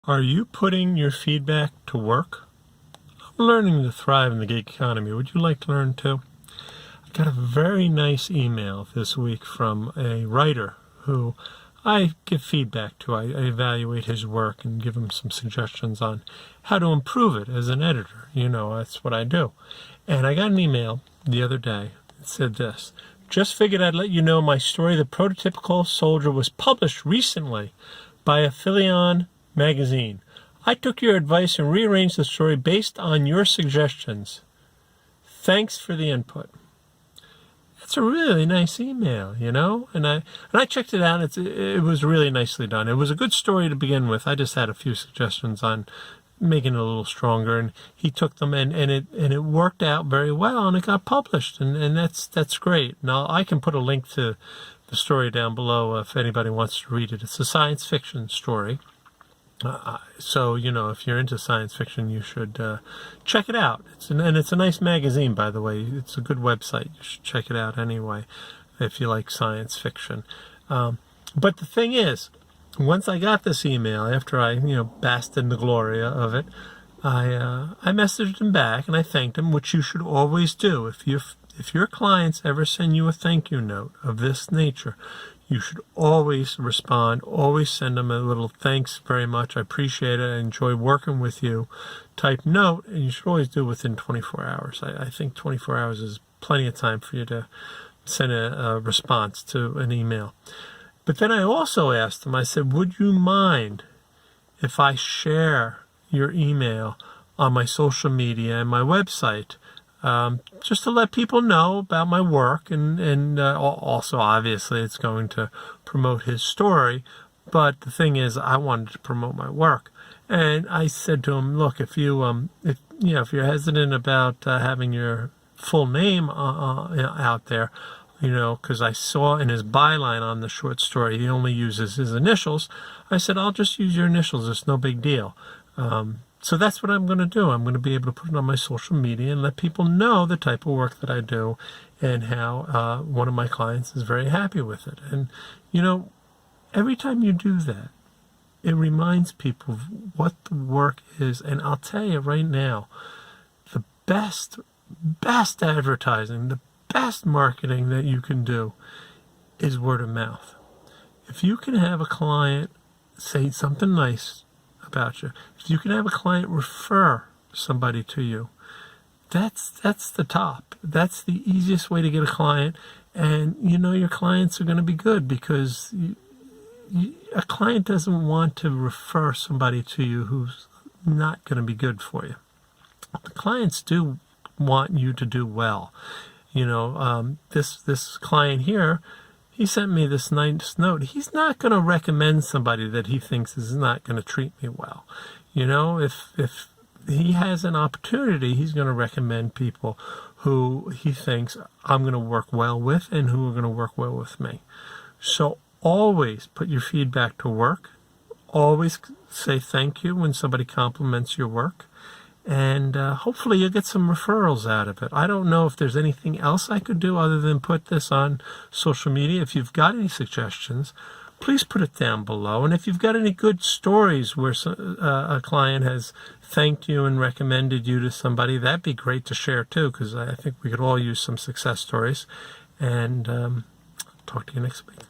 Are you putting your feedback to work? I'm learning to thrive in the gig economy. Would you like to learn too? I got a very nice email this week from a writer who I give feedback to. I evaluate his work and give him some suggestions on how to improve it as an editor. You know, that's what I do. And I got an email the other day that said this: just figured I'd let you know my story, The Prototypical Soldier, was published recently by Affilion magazine. I took your advice and rearranged the story based on your suggestions. Thanks for the input. It's a really nice email, you know, and I checked it out. It was really nicely done. It was a good story to begin with. I just had a few suggestions on making it a little stronger, and he took them and it worked out very well, and it got published, and that's great. Now I can put a link to the story down below if anybody wants to read it. It's a science fiction story. So, you know, if you're into science fiction, you should check it out. It's a nice magazine, by the way. It's a good website. You should check it out anyway if you like science fiction. But the thing is, once I got this email, after I, basked in the glory of it, I messaged him back and I thanked him, which you should always do. If your clients ever send you a thank you note of this nature, you should always respond, always send them a little thanks very much, I appreciate it, I enjoy working with you type note, and you should always do it within 24 hours. I think 24 hours is plenty of time for you to send a response to an email. But then I also asked him, I said, would you mind if I share your email on my social media and my website? Just to let people know about my work, and also obviously it's going to promote his story, but the thing is I wanted to promote my work. And I said to him, look, if you're hesitant about having your full name out there, because I saw in his byline on the short story he only uses his initials, I said, I'll just use your initials, it's no big deal. So that's what I'm going to do. I'm going to be able to put it on my social media and let people know the type of work that I do and how one of my clients is very happy with it. And, every time you do that, it reminds people of what the work is. And I'll tell you right now, the best advertising, the best marketing that you can do is word of mouth. If you can have a client say something nice about you, if you can have a client refer somebody to you, that's the top. That's the easiest way to get a client, and your clients are going to be good, because a client doesn't want to refer somebody to you who's not going to be good for you. The clients do want you to do well. This client here, he sent me this nice note. He's not going to recommend somebody that he thinks is not going to treat me well. If he has an opportunity, he's going to recommend people who he thinks I'm going to work well with and who are going to work well with me. So always put your feedback to work. Always say thank you when somebody compliments your work. And hopefully you'll get some referrals out of it. I don't know if there's anything else I could do other than put this on social media. If you've got any suggestions, please put it down below. And if you've got any good stories where a client has thanked you and recommended you to somebody, that'd be great to share too, because I think we could all use some success stories. And talk to you next week.